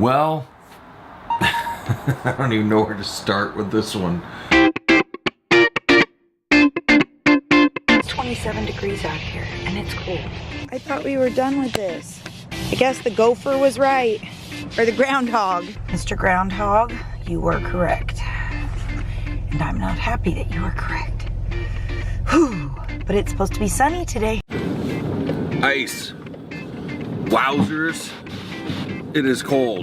Well, I don't even know where to start with this one. It's 27 degrees out here, and it's cold. I thought we were done with this. I guess the gopher was right. Or the groundhog. Mr. Groundhog, you were correct. And I'm not happy that you were correct. Whew. But it's supposed to be sunny today. Ice. Wowzers. It is cold.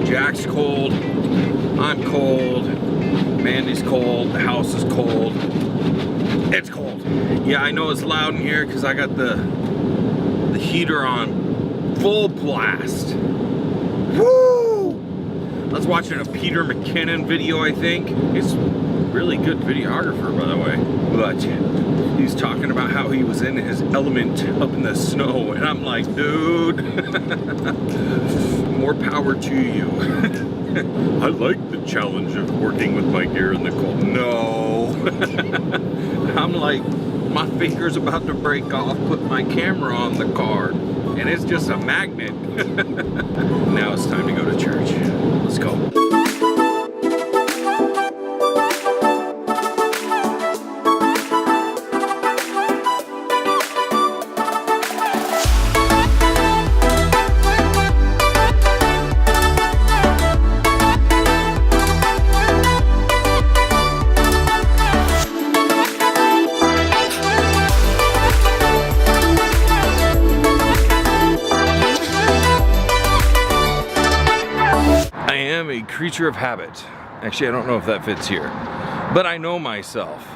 Jack's cold. I'm cold. Mandy's cold. The house is cold. It's cold. Yeah, I know it's loud in here because I got the heater on full blast. Woo! I was watching a Peter McKinnon video, I think. He's a really good videographer, by the way. But he's talking about how he was in his element up in the snow, and I'm like, dude, more power to you. I like the challenge of working with my gear in the cold. No. I'm like, my finger's about to break off, put my camera on the card, and it's just a magnet. Now it's time to go to church. Let's go. Creature of habit. Actually, I don't know if that fits here, but I know myself,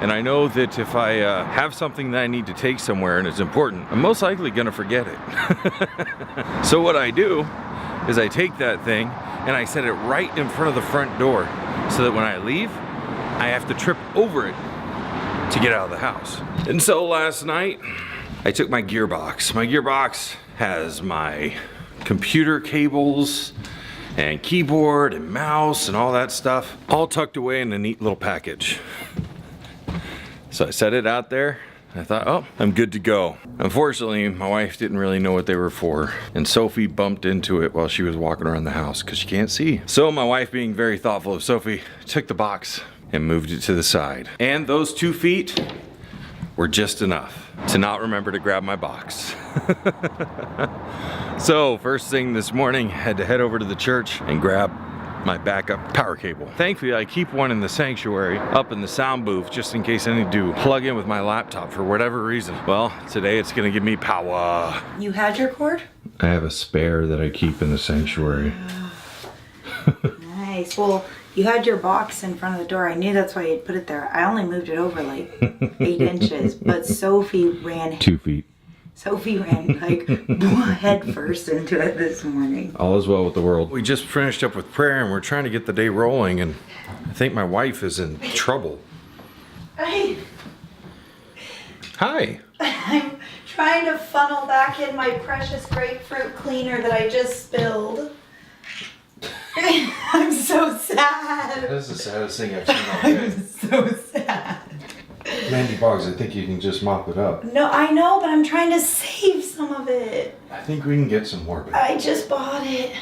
and I know that if I have something that I need to take somewhere and it's important, I'm most likely gonna forget it. So what I do is I take that thing and I set it right in front of the front door so that when I leave, I have to trip over it to get out of the house. And so last night, I took my gearbox. My gearbox has my computer cables and keyboard and mouse and all that stuff, all tucked away in a neat little package. So I set it out there. I thought, oh, I'm good to go. Unfortunately, my wife didn't really know what they were for, and Sophie bumped into it while she was walking around the house because she can't see. So my wife, being very thoughtful of Sophie, took the box and moved it to the side. And those 2 feet were just enough to not remember to grab my box. So first thing this morning, had to head over to the church and grab my backup power cable. Thankfully, I keep one in the sanctuary up in the sound booth just in case I need to plug in with my laptop for whatever reason. Well, today it's gonna give me power. You had your cord? I have a spare that I keep in the sanctuary. Nice. Well, you had your box in front of the door. I knew that's why you'd put it there. I only moved it over like 8 inches, but Sophie ran 2 feet. Sophie ran like head first into it this morning. All is well with the world. We just finished up with prayer and we're trying to get the day rolling, and I think my wife is in trouble. Hi. Hi. I'm trying to funnel back in my precious grapefruit cleaner that I just spilled. I'm so sad. That is the saddest thing I've seen all day. I'm so sad. Mandy Boggs, I think you can just mop it up. No, I know, but I'm trying to save some of it. I think we can get some more, but I just bought it.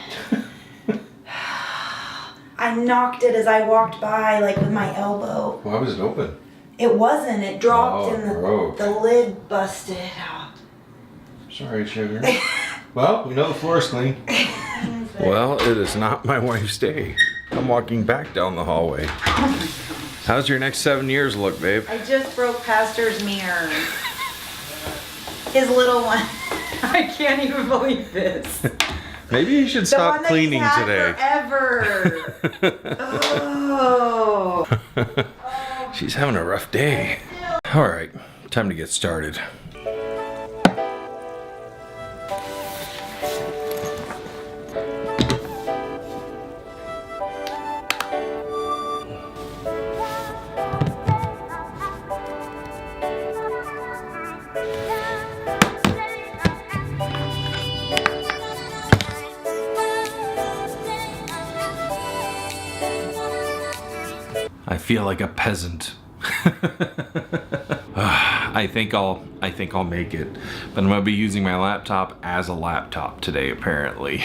I knocked it as I walked by, like with my elbow. why was it open? It wasn't. It dropped and broke. the lid busted. Sorry, sugar. Well, we know the floor's clean. Well, it is not my wife's day. I'm walking back down the hallway. How's your next 7 years look, babe? I just broke Pastor's mirror. His little one. I can't even believe this. Maybe you should stop cleaning today. Forever. Oh. She's having a rough day. All right, time to get started. I feel like a peasant. I think I'll make it, but I'm gonna be using my laptop as a laptop today, apparently.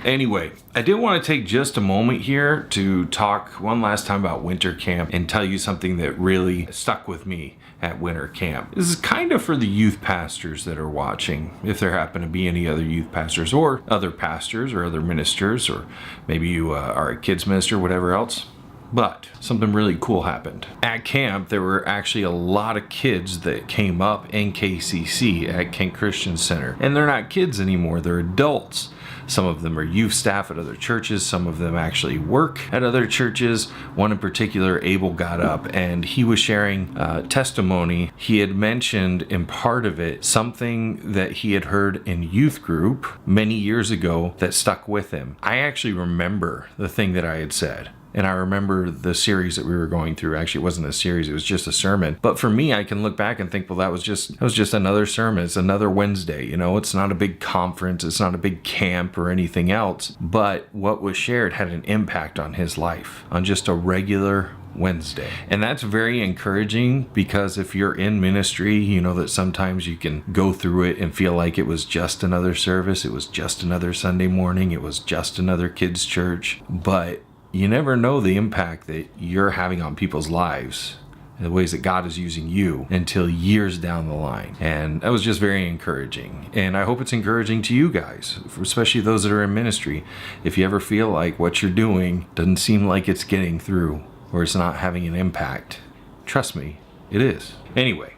Anyway, I did want to take just a moment here to talk one last time about winter camp and tell you something that really stuck with me at winter camp. This is kind of for the youth pastors that are watching, if there happen to be any other youth pastors or other pastors or other ministers, or maybe you are a kids minister, whatever else. But something really cool happened. At camp, there were actually a lot of kids that came up in KCC at Kent Christian Center. And they're not kids anymore, they're adults. Some of them are youth staff at other churches. Some of them actually work at other churches. One in particular, Abel, got up and he was sharing testimony. He had mentioned in part of it something that he had heard in youth group many years ago that stuck with him. I actually remember the thing that I had said. And I remember the series that we were going through. Actually, it wasn't a series, it was just a sermon. But for me, I can look back and think, well, that was just another sermon. It's another Wednesday, you know, it's not a big conference, it's not a big camp or anything else. But what was shared had an impact on his life, on just a regular Wednesday. And that's very encouraging, because if you're in ministry, you know that sometimes you can go through it and feel like it was just another service, it was just another Sunday morning, it was just another kids' church. But you never know the impact that you're having on people's lives and the ways that God is using you until years down the line. And that was just very encouraging. And I hope it's encouraging to you guys, especially those that are in ministry. If you ever feel like what you're doing doesn't seem like it's getting through or it's not having an impact, trust me, it is. Anyway,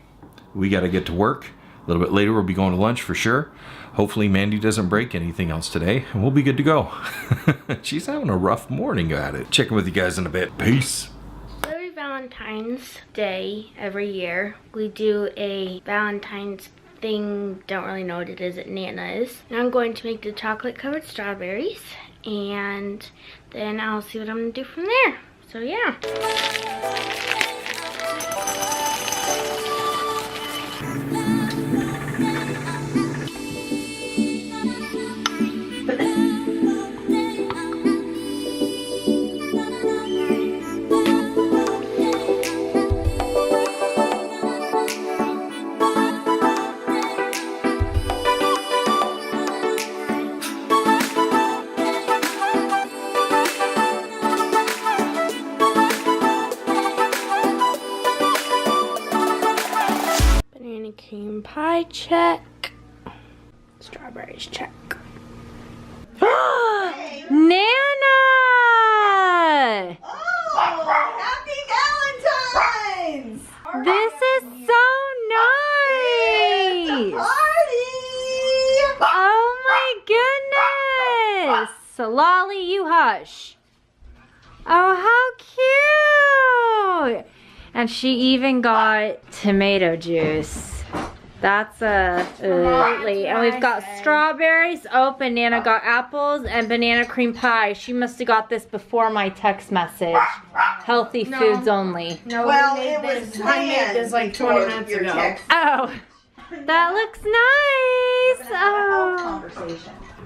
we got to get to work. A little bit later, we'll be going to lunch for sure. Hopefully Mandy doesn't break anything else today, and we'll be good to go. She's having a rough morning at it. Checking with you guys in a bit. Peace. Every Valentine's Day every year, we do a Valentine's thing. Don't really know what it is at Nana's. And I'm going to make the chocolate covered strawberries, and then I'll see what I'm gonna do from there. So yeah. Cream pie check. Strawberries check. Nana! Oh, happy Valentine's! This is so nice! Party! Oh my goodness! So Lolly, you hush. Oh, how cute! And she even got tomato juice. That's lovely. And we've got strawberries. Oh, Banana got apples and banana cream pie. She must have got this before my text message. Healthy foods only. No, Well, we it made was this. I made this like 20 minutes your ago. text. Oh, that looks nice. Oh.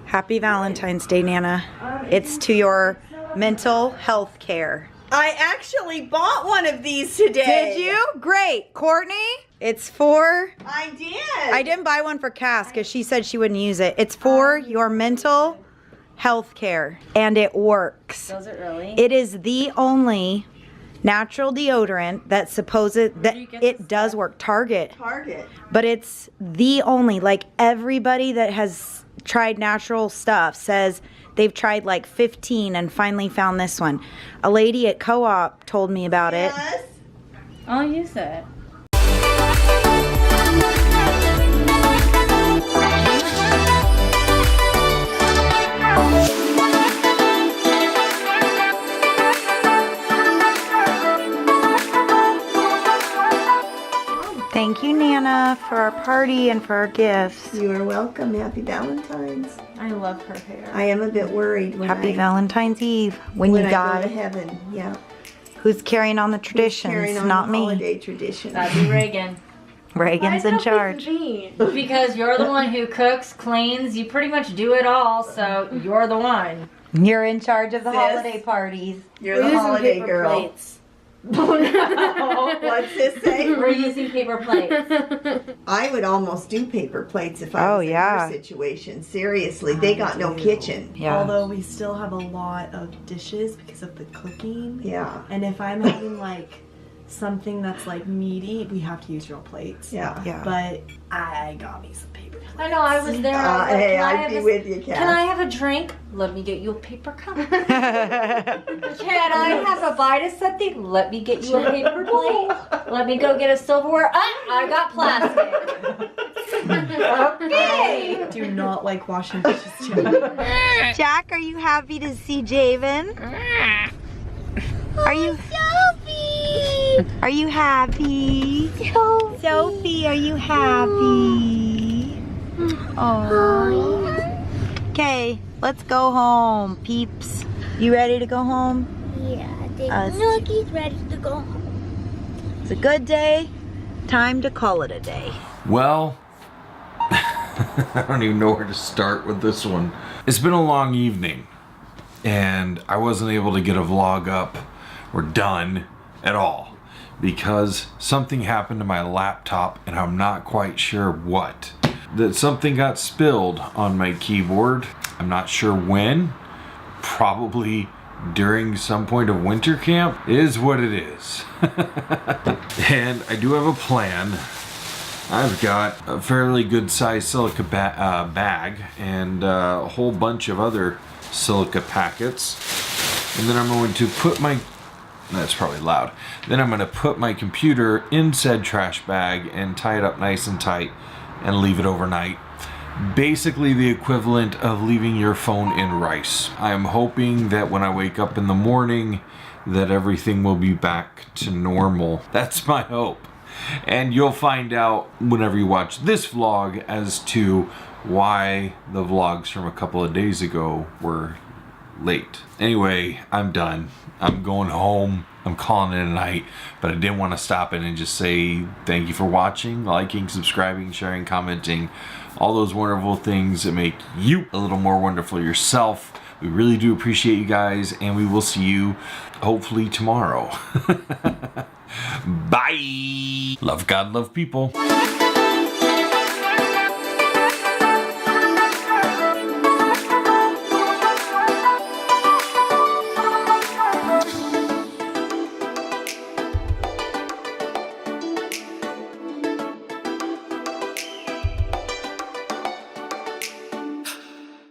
Happy Valentine's Day, Nana. It's to your mental health care. I actually bought one of these today. Did you? Great. Courtney? It's for... I did. I didn't buy one for Cass because she said she wouldn't use it. It's for your mental health care. And it works. Does it really? It is the only natural deodorant that it does work. Target. But it's the only, like, everybody that has tried natural stuff says they've tried like 15 and finally found this one. A lady at Co-op told me about it. I'll use it. Thank you, Nana, for our party and for our gifts. You are welcome. Happy Valentine's. I love her hair. I am a bit worried when Happy I Valentine's Eve when you go die. to heaven. Yeah. Who's carrying on the traditions? Carrying on Not the me. holiday tradition. That'd be Reagan. Reagan's in charge. Because you're the one who cooks, cleans, you pretty much do it all, so you're the one. You're in charge of the Sis. holiday parties. You're the holiday girl. Plates. What's this say? We're using paper plates. I would almost do paper plates if I was in her situation. Seriously, they got no kitchen. Yeah. Although we still have a lot of dishes because of the cooking. Yeah. And if I'm having like something that's like meaty, we have to use real plates. Yeah. Yeah. But I got me some paper plates. I know, I was there. I was like, Hey, "Can I I'd have be a- with you, Kat. Can I have a drink? Let me get you a paper cup. Can I have a bite of something? Let me get you a paper plate. Let me go get a silverware. I got plastic. Okay. I do not like washing dishes too much. Jack, are you happy to see Javon? Are you Sophie? Are you happy? Sophie, are you happy? Oh. Okay, let's go home, peeps. You ready to go home? Yeah, Nookie's ready to go home. It's a good day. Time to call it a day. Well, I don't even know where to start with this one. It's been a long evening, and I wasn't able to get a vlog up or done at all because something happened to my laptop, and I'm not quite sure what. That something got spilled on my keyboard. I'm not sure when. Probably during some point of winter camp. It is what it is. And I do have a plan. I've got a fairly good sized silica bag and a whole bunch of other silica packets. And then I'm going to put my, that's probably loud. Then I'm going to put my computer in said trash bag and tie it up nice and tight and leave it overnight. Basically the equivalent of leaving your phone in rice. I am hoping that when I wake up in the morning that everything will be back to normal. That's my hope. And you'll find out whenever you watch this vlog as to why the vlogs from a couple of days ago were late. Anyway, I'm done. I'm going home. I'm calling it a night, but I didn't want to stop it and just say thank you for watching, liking, subscribing, sharing, commenting, all those wonderful things that make you a little more wonderful yourself. We really do appreciate you guys, and we will see you hopefully tomorrow. Bye. Love God, love people.